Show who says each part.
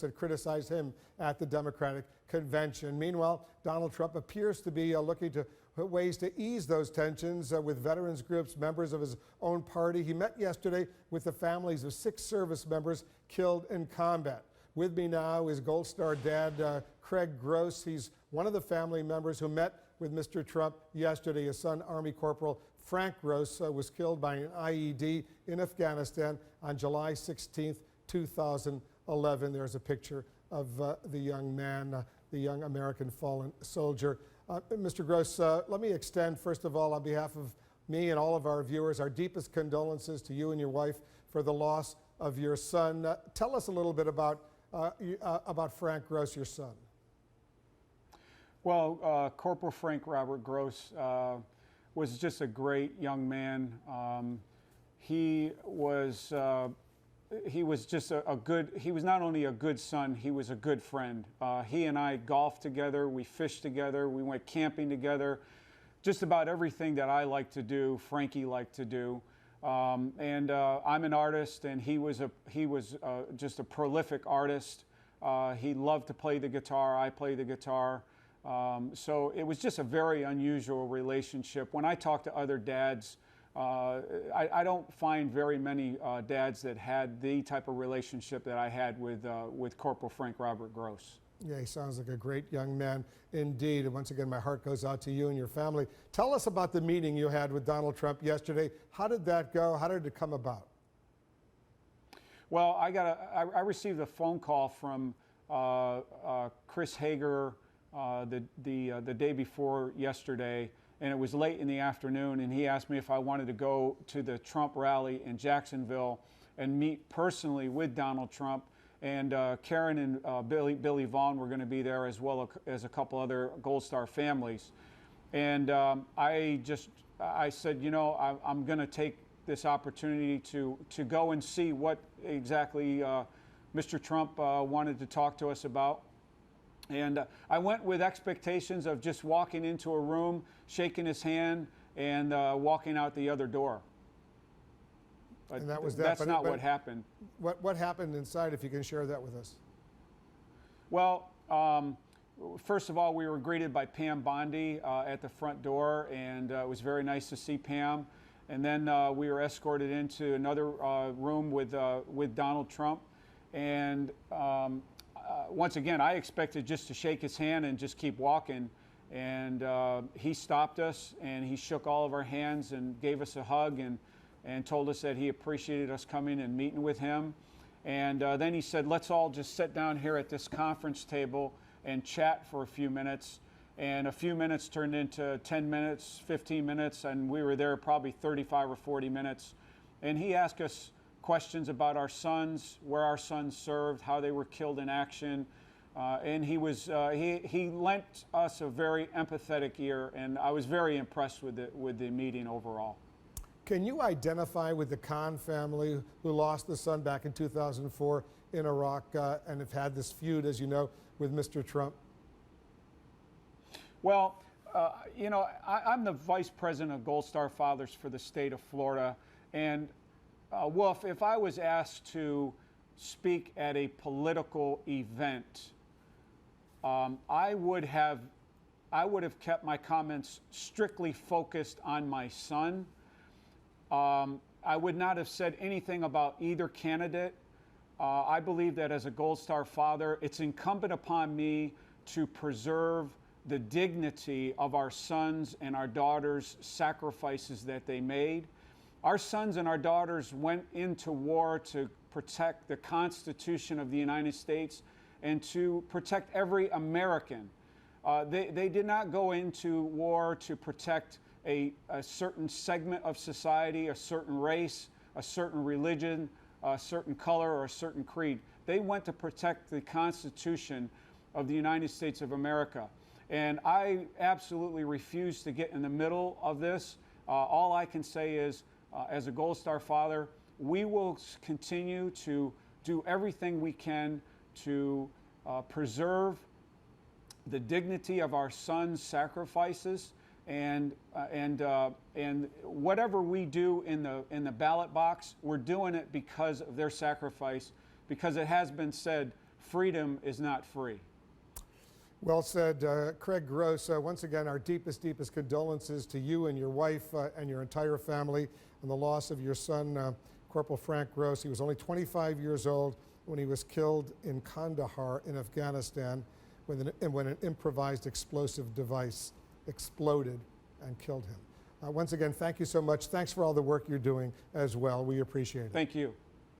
Speaker 1: had criticized him at the Democratic convention. Meanwhile, Donald Trump appears to be looking to ways to ease those tensions with veterans groups, members of his own party. He met yesterday with the families of 6 service members killed in combat. With me now is Gold Star dad Craig Gross. He's one of the family members who met with Mr. Trump yesterday. His son, Army Corporal Frank Gross, was killed by an IED in Afghanistan on July 16th, 2011. There's a picture of the young man, the young American fallen soldier. Mr. Gross, let me extend, first of all, on behalf of me and all of our viewers, our deepest condolences to you and your wife for the loss of your son. Tell us a little bit about Frank Gross, your son.
Speaker 2: Well, Corporal Frank Robert Gross was just a great young man. He was just he was not only a good son, he was a good friend. He and I golfed together, we fished together, we went camping together. Just about everything that I like to do, Frankie liked to do. I'm an artist, and he was just a prolific artist. He loved to play the guitar, I play the guitar. So it was just a very unusual relationship. When I talk to other dads, I don't find very many dads that had the type of relationship that I had with Corporal Frank Robert Gross.
Speaker 1: Yeah, he sounds like a great young man indeed. And once again, my heart goes out to you and your family. Tell us about the meeting you had with Donald Trump yesterday. How did that go? How did it come about?
Speaker 2: Well, I received a phone call from Chris Hager the day before yesterday, and it was late in the afternoon, and he asked me if I wanted to go to the Trump rally in Jacksonville and meet personally with Donald Trump. And Karen and Billy Vaughn were going to be there, as well as a couple other Gold Star families. And I said, you know, I'm going to take this opportunity to go and see what exactly Mr. Trump wanted to talk to us about. And I went with expectations of just walking into a room, shaking his hand, and walking out the other door. But
Speaker 1: and that was that.
Speaker 2: That's not what happened.
Speaker 1: What happened inside, if you can share that with us?
Speaker 2: Well, first of all, we were greeted by Pam Bondi at the front door, and it was very nice to see Pam. And then we were escorted into another room with Donald Trump. And once again, I expected just to shake his hand and just keep walking. And he stopped us, and he shook all of our hands and gave us a hug and told us that he appreciated us coming and meeting with him. And then he said, let's all just sit down here at this conference table and chat for a few minutes. And a few minutes turned into 10 minutes, 15 minutes, and we were there probably 35 or 40 minutes. And he asked us questions about our sons, where our sons served, how they were killed in action. And he lent us a very empathetic ear, and I was very impressed with the meeting overall.
Speaker 1: Can you identify with the Khan family who lost the son back in 2004 in Iraq and have had this feud, as you know, with Mr. Trump?
Speaker 2: Well, you know, I'm the vice president of Gold Star Fathers for the state of Florida. And Wolf, if I was asked to speak at a political event, I would have kept my comments strictly focused on my son. I would not have said anything about either candidate. I believe that as a Gold Star father, it's incumbent upon me to preserve the dignity of our sons and our daughters' sacrifices that they made. Our sons and our daughters went into war to protect the Constitution of the United States and to protect every American. They did not go into war to protect a certain segment of society, a certain race, a certain religion, a certain color, or a certain creed. They went to protect the Constitution of the United States of America. And I absolutely refuse to get in the middle of this. All I can say is, as a Gold Star father, we will continue to do everything we can to preserve the dignity of our sons' sacrifices, and whatever we do in the ballot box, we're doing it because of their sacrifice, because it has been said, freedom is not free.
Speaker 1: Well said, Craig Gross. Once again, our deepest condolences to you and your wife and your entire family on the loss of your son, Corporal Frank Gross. He was only 25 years old when he was killed in Kandahar in Afghanistan when an improvised explosive device exploded and killed him. Once again, thank you so much. Thanks for all the work you're doing as well. We appreciate it.
Speaker 2: Thank you.